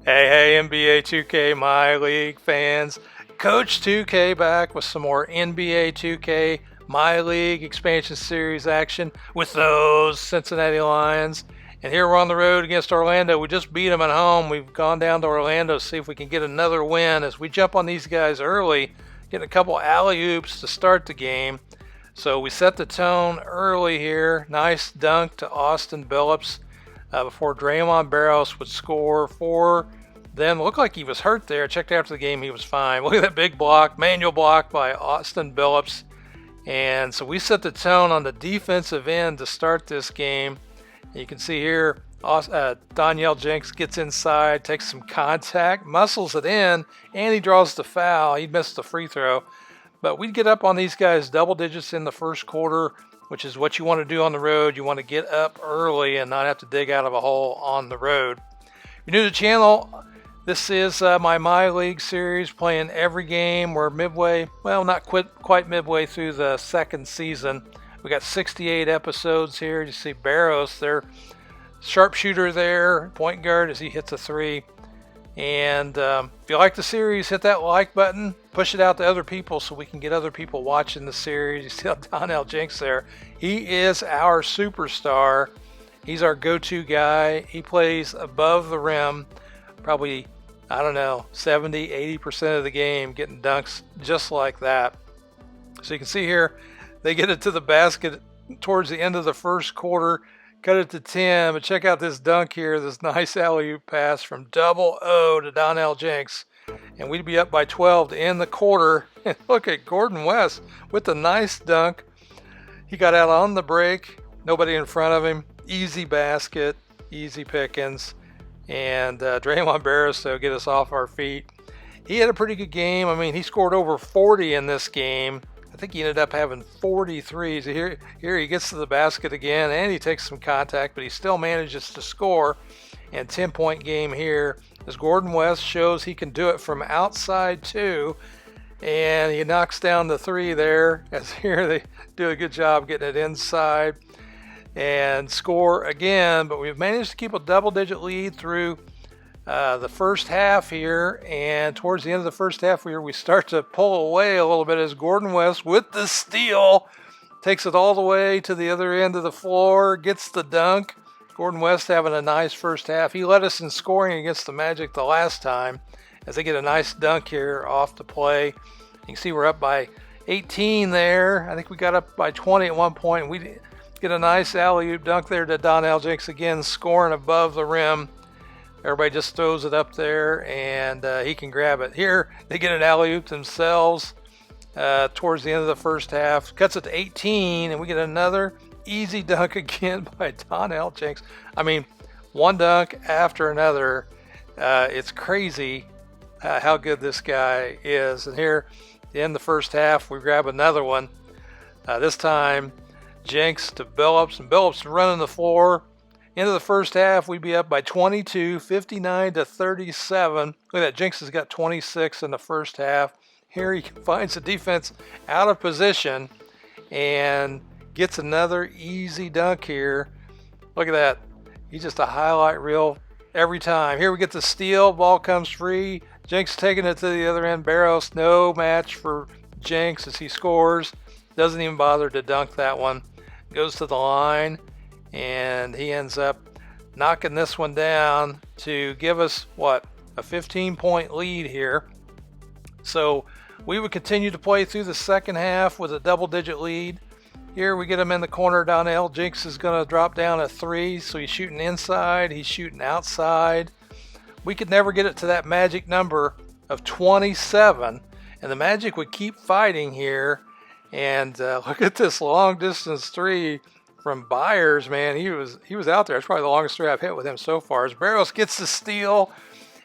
Hey, NBA 2K MyLeague fans. Coach 2K back with some more NBA 2K MyLeague expansion series action with those Cincinnati Lions. And here we're on the road against Orlando. We just beat them at home. We've gone down to Orlando to see if we can get another win as we jump on these guys early, getting a couple alley-oops to start the game. So we set the tone early here. Nice dunk to Austin Billups before Draymond Barros would score for them. Looked like he was hurt there. Checked after the game, he was fine. Look at that big block, manual block by Austin Billups. And so we set the tone on the defensive end to start this game. You can see here, Jinks gets inside, takes some contact, muscles it in, and he draws the foul. He missed the free throw. But we get up on these guys double digits in the first quarter, which is what you want to do on the road. You want to get up early and not have to dig out of a hole on the road. If you're new to the channel, this is my MyLeague series, playing every game. We're midway, well, not quite midway through the second season. We got 68 episodes here. You see Barros, their sharpshooter there, point guard as he hits a three. And if you like the series, hit that like button, push it out to other people so we can get other people watching the series. You see Jinks there. He is our superstar. He's our go-to guy. He plays above the rim, probably, 70, 80% of the game, getting dunks just like that. So you can see here, they get it to the basket towards the end of the first quarter, cut it to 10, but check out this dunk here, this nice alley-oop pass from Double O to Jinks. And we'd be up by 12 to end the quarter. And look at Gordon West with the nice dunk. He got out on the break, nobody in front of him, easy basket, easy pickings. And Draymond Barros to get us off our feet. He had a pretty good game. I mean, he scored over 40 in this game. I think he ended up having 43. So here he gets to the basket again, and he takes some contact, but he still manages to score. And 10-point game here as Gordon West shows he can do it from outside too. And he knocks down the three there, as here they do a good job getting it inside and score again. But we've managed to keep a double-digit lead through the first half here, and towards the end of the first half here, we start to pull away a little bit as Gordon West with the steal takes it all the way to the other end of the floor, gets the dunk. Gordon West having a nice first half. He led us in scoring against the Magic the last time as they get a nice dunk here off the play. You can see we're up by 18 there. I think we got up by 20 at one point. We get a nice alley-oop dunk there to Jinks again, scoring above the rim. Everybody just throws it up there, and he can grab it. Here, they get an alley-oop themselves towards the end of the first half. Cuts it to 18, and we get another easy dunk again by Jinks. I mean, one dunk after another. It's crazy how good this guy is. And here, in the first half, we grab another one. This time, Jinks to Billups, and Billups running the floor. Into the first half, we'd be up by 22, 59 to 37. Look at that, Jinks has got 26 in the first half. Here he finds the defense out of position and gets another easy dunk here. Look at that. He's just a highlight reel every time. Here we get the steal, ball comes free. Jinks taking it to the other end. Barros, no match for Jinks as he scores. Doesn't even bother to dunk that one. Goes to the line, and he ends up knocking this one down to give us, a 15-point lead here. So we would continue to play through the second half with a double-digit lead. Here we get him in the corner. Jinks is going to drop down a three, so he's shooting inside, he's shooting outside. We could never get it to that magic number of 27, and the Magic would keep fighting here. And look at this long-distance three from Byers, man. He was out there. It's probably the longest three I've hit with him so far. As Barros gets the steal,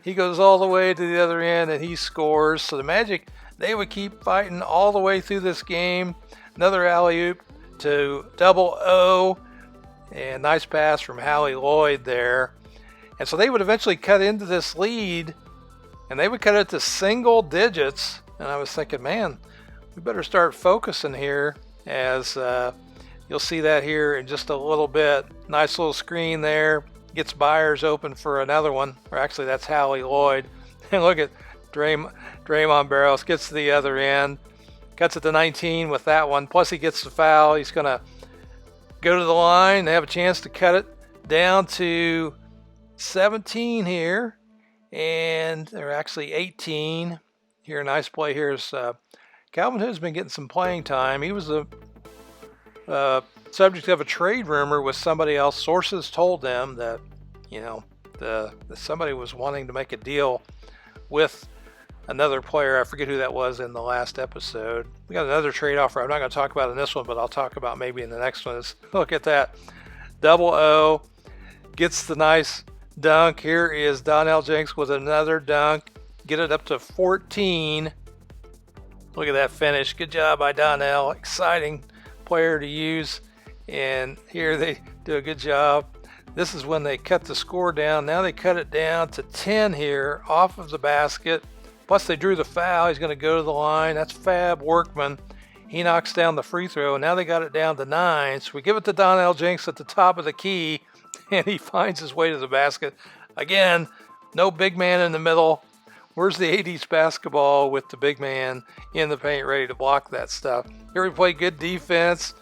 he goes all the way to the other end, and he scores. So the Magic, they would keep fighting all the way through this game. Another alley-oop to Double O, and nice pass from Hallie Lloyd there. And so they would eventually cut into this lead, and they would cut it to single digits. And I was thinking, man, we better start focusing here, as you'll see that here in just a little bit. Nice little screen there. gets Byers open for another one. Or actually, that's Howie Lloyd. And look at Draymond Barrows gets to the other end. Cuts it to 19 with that one. Plus, he gets the foul. He's going to go to the line. They have a chance to cut it down to 17 here. And they're actually 18. Here, nice play here is Calvin Hood's been getting some playing time. He was the subject of a trade rumor with somebody else. Sources told them that, that somebody was wanting to make a deal with another player. I forget who that was in the last episode. We got another trade offer I'm not going to talk about in this one, but I'll talk about maybe in the next one. Look at that. Double O gets the nice dunk. Here is Donnell Jinks with another dunk. Get it up to 14. Look at that finish. Good job by Donnell. Exciting player to use. And here they do a good job. This is when they cut the score down. Now they cut it down to 10 here off of the basket. Plus they drew the foul. He's going to go to the line. That's Fab Workman. He knocks down the free throw. Now they got it down to 9. So we give it to Donnell Jinks at the top of the key. And he finds his way to the basket. Again, no big man in the middle. Where's the 80s basketball with the big man in the paint ready to block that stuff? Here we play good defense.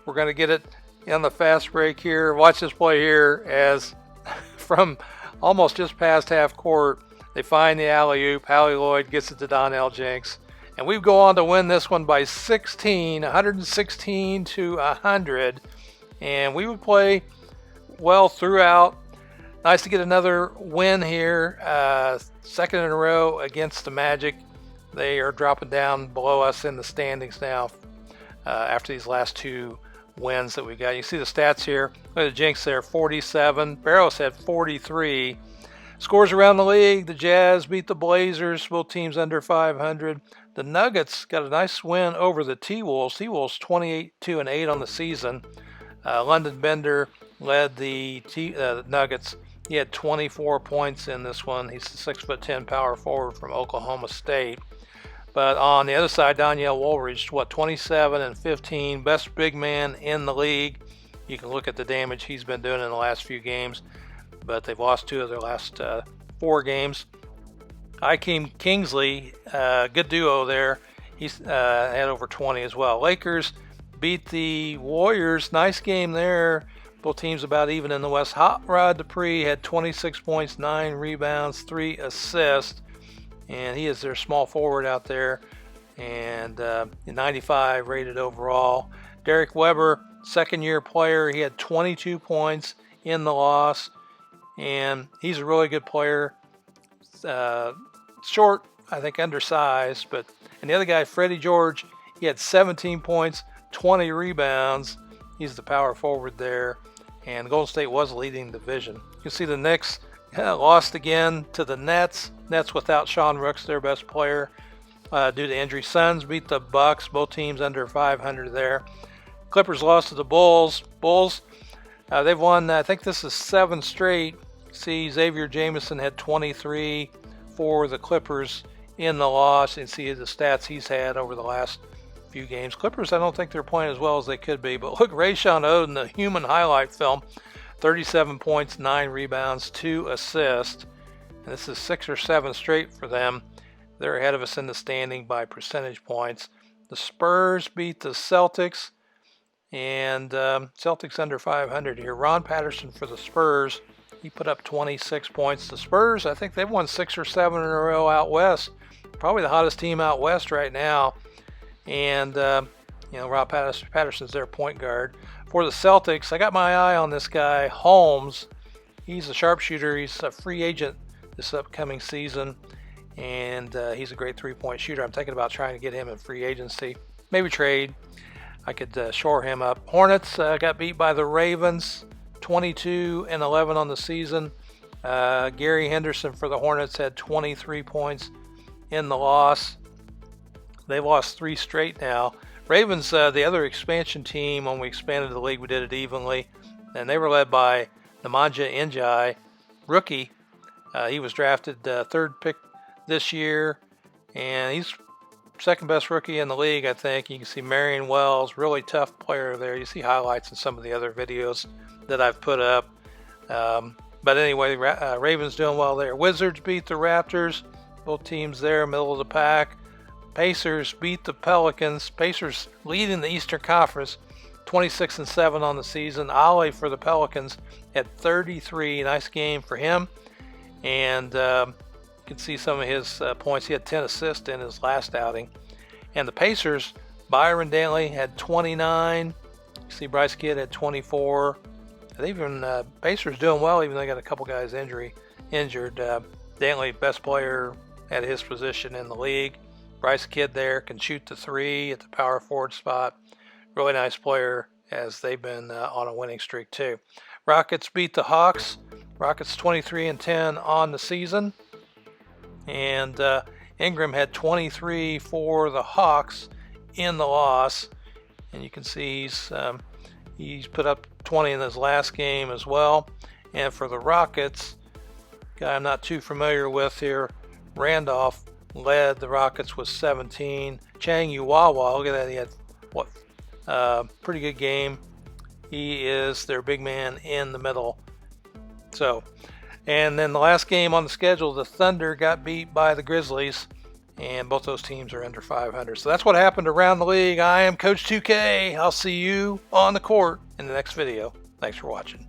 We're going to get it on the fast break here. Watch this play here as from almost just past half court, they find the alley-oop. Howie Lloyd gets it to Donnell Jinks. And we go on to win this one by 16, 116 to 100. And we would play well throughout. Nice to get another win here. Second in a row against the Magic. They are dropping down below us in the standings now after these last two wins that we got. You see the stats here. Look at the Jinx there, 47. Barrows had 43. Scores around the league. The Jazz beat the Blazers. Both teams under 500. The Nuggets got a nice win over the T-Wolves. T-Wolves 28-8 on the season. London Bender led the Nuggets. He had 24 points in this one. He's a 6'10" power forward from Oklahoma State. But on the other side, Danielle Woolridge, 27 and 15, best big man in the league. You can look at the damage he's been doing in the last few games, but they've lost 2 of their last 4 games. Akeem Kingsley, good duo there. He's had over 20 as well. Lakers beat the Warriors. Nice game there. Both teams about even in the West. Hot Rod Dupree had 26 points, 9 rebounds, 3 assists. And he is their small forward out there. And 95 rated overall. Derek Weber, second-year player. He had 22 points in the loss. And he's a really good player. Short, I think undersized. And the other guy, Freddie George, he had 17 points, 20 rebounds. He's the power forward there. And Golden State was leading the division. You can see the Knicks lost again to the Nets. Nets without Sean Rooks, their best player, due to injury. Suns beat the Bucks. Both teams under 500 there. Clippers lost to the Bulls. Bulls, they've won, I think this is 7 straight. See, Xavier Jameson had 23 for the Clippers in the loss. And see the stats he's had over the last few games. Clippers, I don't think they're playing as well as they could be. But look, Rayshawn Oden, the human highlight film, 37 points, 9 rebounds, 2 assists. And this is 6 or 7 straight for them. They're ahead of us in the standing by percentage points. The Spurs beat the Celtics. And Celtics under 500 here. Ron Patterson for the Spurs. He put up 26 points. The Spurs, I think they've won 6 or 7 in a row out west. Probably the hottest team out west right now. And, Rob Patterson's their point guard. For the Celtics, I got my eye on this guy, Holmes. He's a sharpshooter. He's a free agent this upcoming season. And he's a great three-point shooter. I'm thinking about trying to get him in free agency. Maybe trade. I could shore him up. Hornets got beat by the Ravens, 22-11 on the season. Gary Henderson for the Hornets had 23 points in the loss. They've lost 3 straight now. Ravens, the other expansion team, when we expanded the league, we did it evenly. And they were led by Nemanja Njai, rookie. He was drafted 3rd pick this year. And he's second best rookie in the league, I think. You can see Marion Wells, really tough player there. You see highlights in some of the other videos that I've put up. But anyway, Ravens doing well there. Wizards beat the Raptors. Both teams there, middle of the pack. Pacers beat the Pelicans. Pacers leading the Eastern Conference, 26-7 on the season. Ollie for the Pelicans at 33. Nice game for him. And you can see some of his points. He had 10 assists in his last outing. And the Pacers, Byron Dantley had 29. You see Bryce Kidd had 24. And even Pacers doing well, even though they got a couple guys injured. Dantley, best player at his position in the league. Bryce Kidd there can shoot the three at the power forward spot. Really nice player, as they've been on a winning streak too. Rockets beat the Hawks. Rockets 23-10 on the season. And Ingram had 23 for the Hawks in the loss. And you can see he's put up 20 in his last game as well. And for the Rockets, guy I'm not too familiar with here, Randolph led the Rockets with 17. Chang Uwawa, look at that, he had pretty good game. He is their big man in the middle. So, and then the last game on the schedule, the Thunder got beat by the Grizzlies, and both those teams are under 500. So that's what happened around the league. I am Coach 2K. I'll see you on the court in the next video. Thanks for watching.